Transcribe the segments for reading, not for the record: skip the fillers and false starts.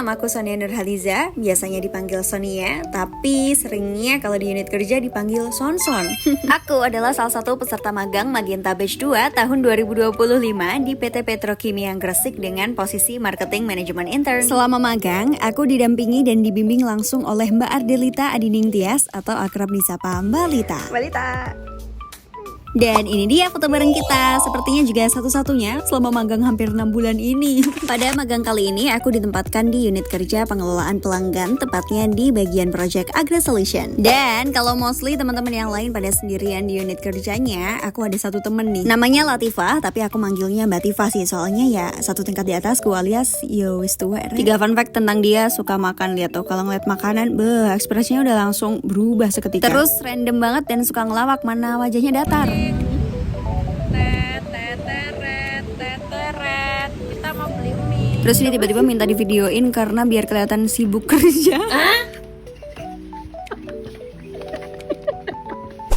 nama aku Sonia Nurhaliza, biasanya dipanggil Sonia, tapi seringnya kalau di unit kerja dipanggil Sonson. Aku adalah salah satu peserta magang Magenta Batch 2 tahun 2025 di PT Petrokimia Gresik dengan posisi Marketing Manajemen Intern. Selama magang, aku didampingi dan dibimbing langsung oleh Mbak Ardelita Adining Tias atau akrab disapa Mbak Lita. Mbak Lita. Dan ini dia foto bareng kita, sepertinya juga satu-satunya selama magang hampir 6 bulan ini. Pada magang kali ini aku ditempatkan di unit kerja pengelolaan pelanggan, tepatnya di bagian Project Agro Solution. Dan kalau mostly teman-teman yang lain pada sendirian di unit kerjanya, aku ada satu temen nih, namanya Latifah, tapi aku manggilnya Mbak Tifah sih, soalnya ya satu tingkat di atasku alias yo wis tua. 3 fun fact tentang dia, suka makan. Lihat tuh, kalau ngeliat makanan, ekspresinya udah langsung berubah seketika. Terus random banget dan suka ngelawak, mana wajahnya datar. Kita mau beli mie. Terus ini tiba-tiba minta divideoin karena biar kelihatan sibuk kerja.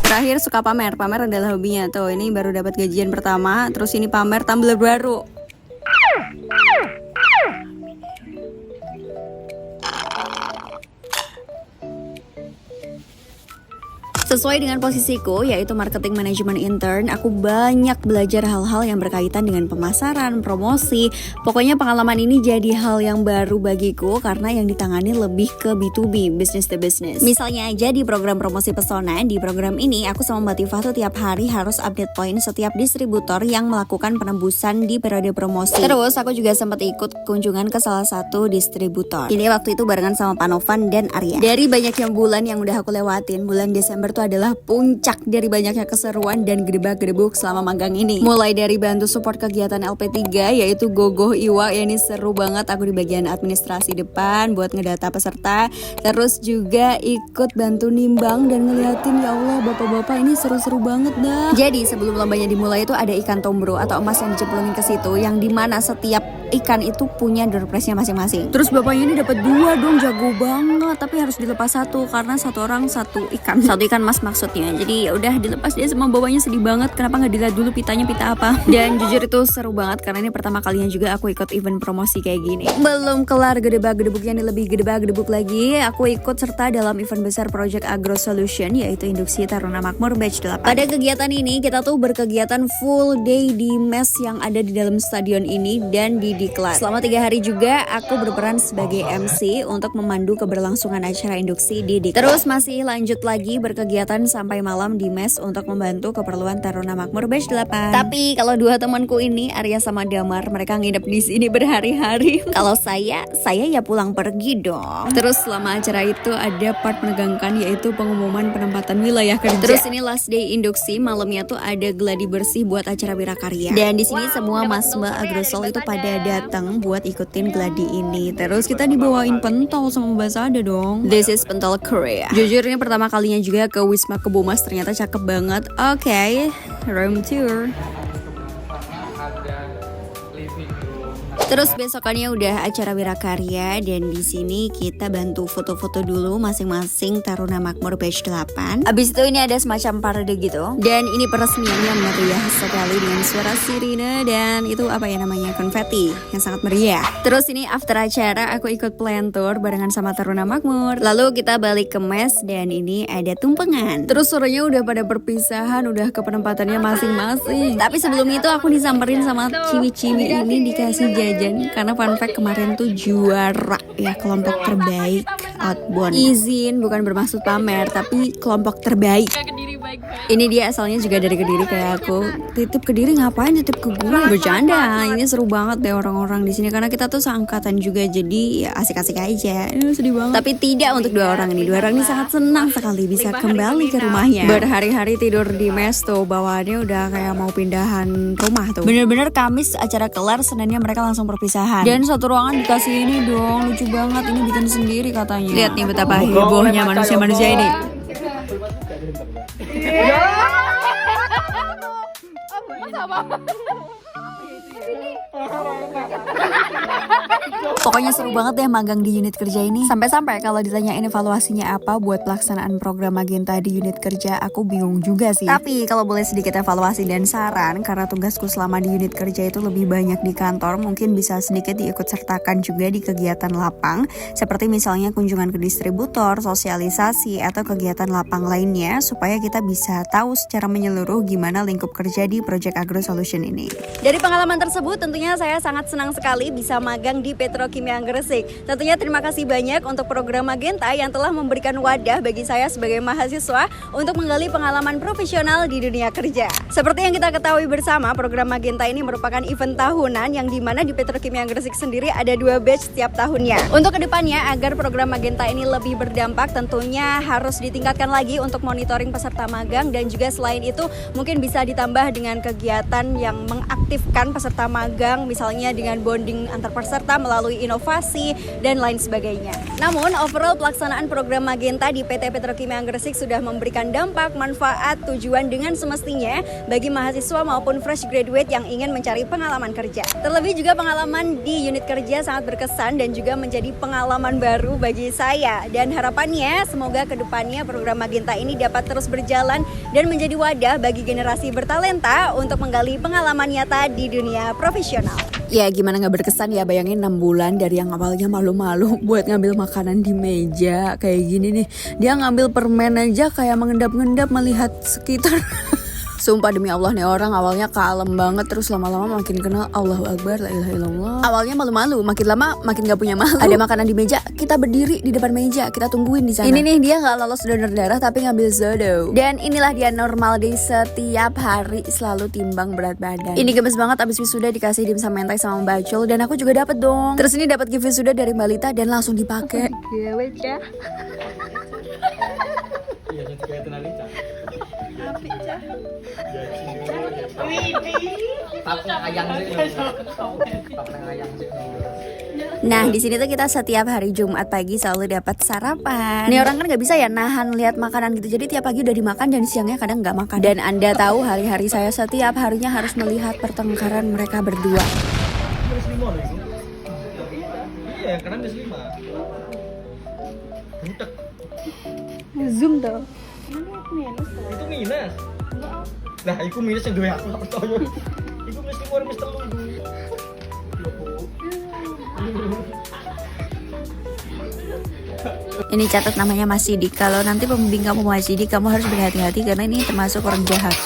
Terakhir suka pamer adalah hobinya. Tuh, ini baru dapat gajian pertama, terus ini pamer tumbler baru. Sesuai dengan posisiku, yaitu Marketing Manajemen Intern, aku banyak belajar hal-hal yang berkaitan dengan pemasaran, promosi. Pokoknya pengalaman ini jadi hal yang baru bagiku karena yang ditangani lebih ke B2B, business to business. Misalnya aja di program promosi pesona, di program ini aku sama Mbak Tifah tuh tiap hari harus update poin setiap distributor yang melakukan penembusan di periode promosi. Terus aku juga sempat ikut kunjungan ke salah satu distributor. Ini waktu itu barengan sama Panovan dan Arya. Dari banyaknya bulan yang udah aku lewatin, bulan Desember tuh adalah puncak dari banyaknya keseruan dan gedebak-gedebuk selama magang ini. Mulai dari bantu support kegiatan LP3 yaitu Gogoh Iwa, ya ini seru banget, aku di bagian administrasi depan buat ngedata peserta. Terus juga ikut bantu nimbang dan ngeliatin, ya Allah bapak-bapak ini seru-seru banget dah. Jadi sebelum lombanya dimulai itu ada ikan tombro atau emas yang dicemplungin ke situ, yang dimana setiap ikan itu punya door prize-nya masing-masing. Terus bapaknya ini dapat 2 dong, jago banget, tapi harus dilepas 1 karena satu orang satu ikan mas maksudnya. Jadi ya udah dilepas dia sama bapaknya, sedih banget. Kenapa nggak dilihat dulu pitanya pita apa? Dan jujur itu seru banget karena ini pertama kalinya juga aku ikut event promosi kayak gini. Belum kelar gedebak-gedebuknya, nih lebih gedebak-gedebuk lagi. Aku ikut serta dalam event besar Project Agro Solution, yaitu Induksi Taruna Makmur Batch 8. Pada kegiatan ini kita tuh berkegiatan full day di mes yang ada di dalam stadion ini dan di diklat. Selama 3 hari juga aku berperan sebagai MC untuk memandu keberlangsungan acara induksi di diklat. Terus masih lanjut lagi berkegiatan sampai malam di mes untuk membantu keperluan Taruna Makmur Batch 8. Tapi kalau 2 temanku ini, Arya sama Damar, mereka nginep di sini berhari-hari. Kalau saya ya pulang pergi dong. Terus selama acara itu ada part menegangkan, yaitu pengumuman penempatan wilayah kerja. Terus ini last day induksi, malamnya tuh ada gladi bersih buat acara Wirakarya. Dan di sini semua Mas-Mbak Agrosol itu pada datang buat ikutin gladi ini. Terus kita dibawain pentol sama Mbak Sada dong. This is pentol Korea. Jujur ini pertama kalinya juga ke Wisma Kebomas, ternyata cakep banget. Oke, room tour. Terus besokannya udah acara Wirakarya dan di sini kita bantu foto-foto dulu masing-masing Taruna Makmur Batch 8. Abis itu ini ada semacam parade gitu. Dan ini peresmiannya meriah sekali dengan suara sirine dan itu apa ya namanya, konfeti yang sangat meriah. Terus ini after acara aku ikut plan tour barengan sama Taruna Makmur. Lalu kita balik ke mes dan ini ada tumpengan. Terus sorenya udah pada perpisahan, udah ke penempatannya masing-masing. Tapi sebelum itu aku disamperin sama ciwi-ciwi ini dikasih jajan. Karena fun fact kemarin tuh juara ya kelompok terbaik outbound. Izin, bukan bermaksud pamer, tapi kelompok terbaik. Ini dia asalnya juga dari Kediri kayak aku. Titip Kediri ngapain titip ke gue? Bercanda. Ini seru banget deh orang-orang di sini karena kita tuh seangkatan juga, jadi ya asik-asik aja. Sedih banget. Tapi tidak untuk 2 orang ini. 2 orang ini sangat senang sekali bisa kembali ke rumahnya. Berhari-hari tidur di mes tuh, bawaannya udah kayak mau pindahan rumah tuh. Bener-bener Kamis acara kelar, Seninnya mereka langsung perpisahan. Dan satu ruangan dikasih ini dong, lucu banget. Ini bikin sendiri katanya. Lihat nih betapa hebohnya manusia-manusia ini. Pokoknya seru banget deh magang di unit kerja ini. Sampai-sampai kalau ditanyain evaluasinya apa buat pelaksanaan program Magenta di unit kerja, aku bingung juga sih. Tapi kalau boleh sedikit evaluasi dan saran, karena tugasku selama di unit kerja itu lebih banyak di kantor, mungkin bisa sedikit diikut sertakan juga di kegiatan lapang, seperti misalnya kunjungan ke distributor, sosialisasi, atau kegiatan lapang lainnya, supaya kita bisa tahu secara menyeluruh gimana lingkup kerja di Project Agro Solution ini. Dari pengalaman tersebut, tentunya saya sangat senang sekali bisa magang di Petrokimia Gresik. Tentunya terima kasih banyak untuk program Magenta yang telah memberikan wadah bagi saya sebagai mahasiswa untuk menggali pengalaman profesional di dunia kerja. Seperti yang kita ketahui bersama, program Magenta ini merupakan event tahunan yang dimana di Petrokimia Gresik sendiri ada 2 batch setiap tahunnya. Untuk kedepannya, agar program Magenta ini lebih berdampak, tentunya harus ditingkatkan lagi untuk monitoring peserta magang, dan juga selain itu mungkin bisa ditambah dengan kegiatan yang mengaktifkan peserta magang, misalnya dengan bonding antar peserta melalui inovasi dan lain sebagainya. Namun overall pelaksanaan program Magenta di PT Petrokimia Gresik sudah memberikan dampak, manfaat, tujuan dengan semestinya bagi mahasiswa maupun fresh graduate yang ingin mencari pengalaman kerja. Terlebih juga pengalaman di unit kerja sangat berkesan dan juga menjadi pengalaman baru bagi saya, dan harapannya semoga kedepannya program Magenta ini dapat terus berjalan dan menjadi wadah bagi generasi bertalenta untuk menggali pengalaman nyata di dunia profesional. Ya gimana gak berkesan ya, bayangin 6 bulan dari yang awalnya malu-malu buat ngambil makanan di meja kayak gini nih, dia ngambil permen aja kayak mengendap-endap melihat sekitar. Sumpah demi Allah nih orang awalnya kalem banget, terus lama-lama makin kenal. Allahu Akbar, la ilaha illallah. Awalnya malu-malu, makin lama makin gak punya malu. Ada makanan di meja, kita berdiri di depan meja, kita tungguin di sana. Ini nih dia nggak lolos donor darah tapi ngambil zodo. Dan inilah dia normal day setiap hari, selalu timbang berat badan. Ini gemes banget, abis wisuda dikasih dimsum mentai sama Mbak Cul, dan aku juga dapet dong. Terus ini dapat gift wisuda dari Mbak Lita dan langsung dipakai. Iya, wajah. Iya, jadi kayak Lita. Api, Cah. Nah di sini tuh kita setiap hari Jumat pagi selalu dapat sarapan. Nih orang kan nggak bisa ya nahan lihat makanan gitu, jadi tiap pagi udah dimakan dan siangnya kadang nggak makan. Dan Anda tahu hari-hari saya setiap harinya harus melihat pertengkaran mereka berdua. Iya, karena minus 5. Butek. Zoom tuh. Itu minus. Nah, itu minus yang gue aku nggak percaya. Itu minus 5 orang minus 3. Ini catat namanya Mas Sidik. Kalau nanti pembimbing kamu Mas Sidik, kamu harus berhati-hati karena ini termasuk orang jahat.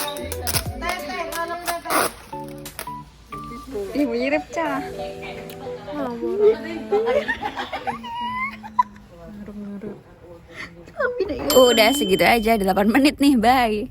Ih, mirip, Cah. Udah segitu aja, 8 menit nih, bye.